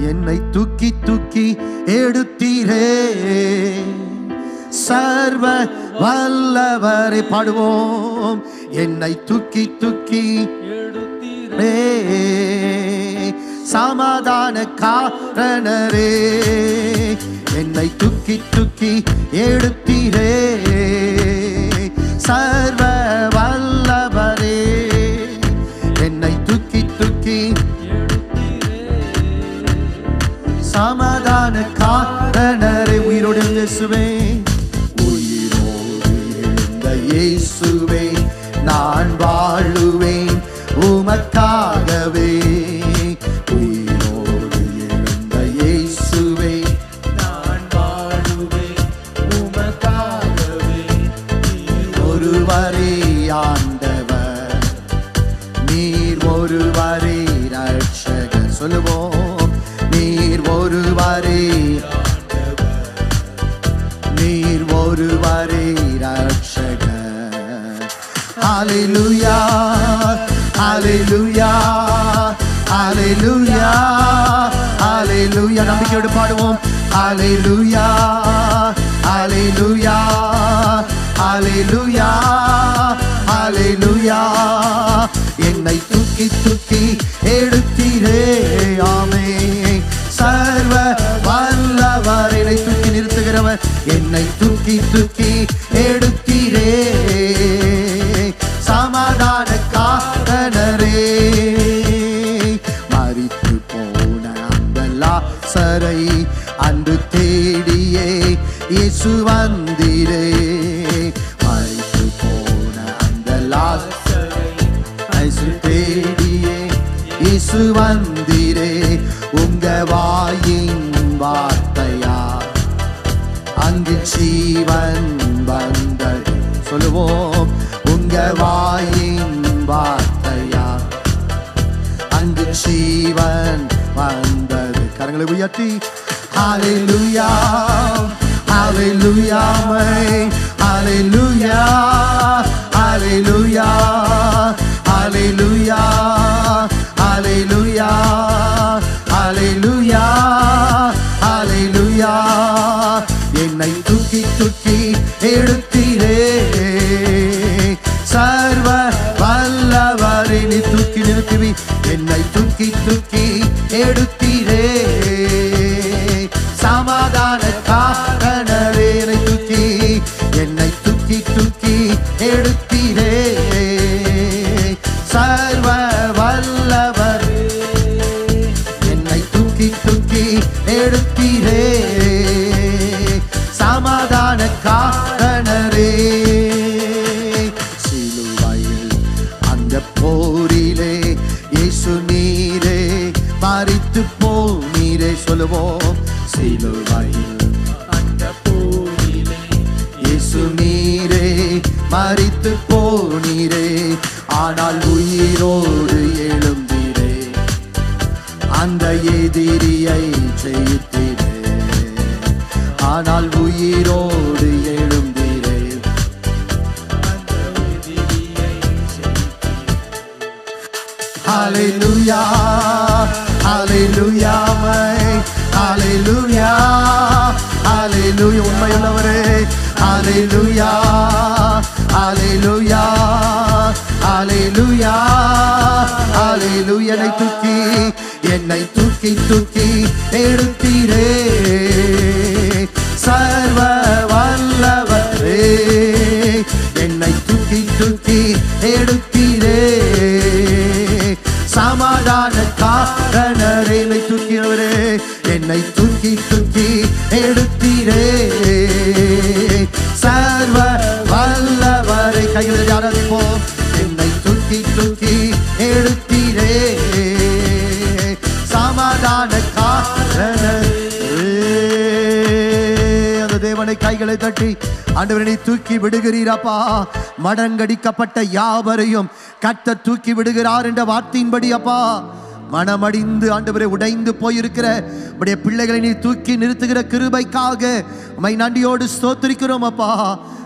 என்னை தூக்கி தூக்கி எடுத்தீரே சர்வ வல்லவரை பாடுவோம். என்னை தூக்கி தூக்கி எடுத்தீரே சமாதான காரணரே. என்னை தூக்கி தூக்கி எடுத்தீரே சர்வ வல்லவரே. என்னை தூக்கி தூக்கி சமாதான காரணரே. உயிரோடு இயேசுவே, உயிரோடு இருந்த இயேசுவே, நான் வாழுவேன் உமக்காகவே. உயிரோடு இருந்த இயேசுவே, நான் வாழுவேன் உமக்காகவே. ஒருவரே ஆண்டவர், நீர் ஒருவரே ரட்சகர். சொல்லுவோம், நீர் ஒருவரே, நீர் ஒருவரே ரட்சகர். ஹல்லேலூயா ஹல்லேலூயா ஹல்லேலூயா ஹல்லேலூயா. நம்பிக்கையோடு பாடுவோம். ஹல்லேலூயா ஹல்லேலூயா ஹல்லேலூயா ஹல்லேலூயா. என்னை தூக்கி தூக்கி எடுத்தீரே ஆமே சர்வ வல்லவர். என்னை தூக்கி நிறுத்துகிறவர். என்னை தூக்கி தூக்கி எடுத்தீரே சமாதான காரணரே. மரித்து போன அந்த லாசரை அன்று தேடியே இயேசு வந்தீரே. மரித்து போன அந்த லாசரை இயேசு தேடியே இயேசு வந்தீரே. உங்க வாயின் வார்த்தையா அங்கு ஜீவன் வந்தது. சொல்லுவோம், உங்க வாயின் வார்த்தையா அங்கு ஜீவன் வந்தது. கரங்களை உயர்த்தி ஹல்லேலூயா ஹல்லேலூயா ஹல்லேலூயா ஹல்லேலூயா ஹல்லேலூயா ஹல்லேலூயா ஹல்லேலூயா ஹல்லேலூயா. என்னை தூக்கி தூக்கி எடுத்தீரே சர்வ வல்லவரே. நீ தூக்கி நிறுத்துவி. என்னை தூக்கி தூக்கி எடுத்தீரே சமாதான காரணரே. என்னை தூக்கி, என்னை தூக்கி தூக்கி எடுத்தீரே சர்வ வல்லவர். என்னை தூக்கி தூக்கி எடுத்தீரே சமாதான காரணரே. சிலுவையில் அந்த போரிலே இயேசு நீரே மரித்து போனீரே. சொல்லுவோம், சிலுவையில் அந்த போரிலே இயேசு நீரே மரித்து போனீரே. ஆனால் உயிரோடு எழுந்தீரே அந்த எதிரியை ஜெயித்தீரே. ஆனால் உயிரோடு எழுந்தீரே அந்த எதிரியை ஜெயித்தீரே. ஹல்லேலூயா ஹல்லேலூயா ஹல்லேலூயா ஹல்லேலூயா. உண்மையுள்ளவரே ஹல்லேலூயா ஹல்லேலூயா ஹல்லேலூயா ஹல்லேலூயா. என்னை தூக்கி, என்னை தூக்கி தூக்கி எடுத்தீரே சர்வ வல்லவரே. என்னை தூக்கி தூக்கி எடுத்தீரே சமாதான காரணரே. என்னை தூக்கியவரே, என்னை தூக்கி தூக்கி எடுத்தீரே சர்வ வல்லவரை. கைகளை ஆராதிப்போம். என்னை தூக்கி தூக்கி எடுத்தீரே சமாதான காரணரே. அந்த தேவனை கைகளை தட்டி ஆண்டவரை தூக்கி விடுகிறீரப்பா. மடங்கடிக்கப்பட்ட யாவரையும் கர்த்தர் தூக்கி விடுகிறார் என்ற வார்த்தையின்படி அப்பா மனமடிந்து ஆண்டவரே உடைந்து போயிருக்கிற உடைய பிள்ளைகளை நீ தூக்கி நிறுத்துகிற கிருபைக்காக உம்மை நன்றியோடு ஸ்தோத்திரிக்கிறோம் அப்பா.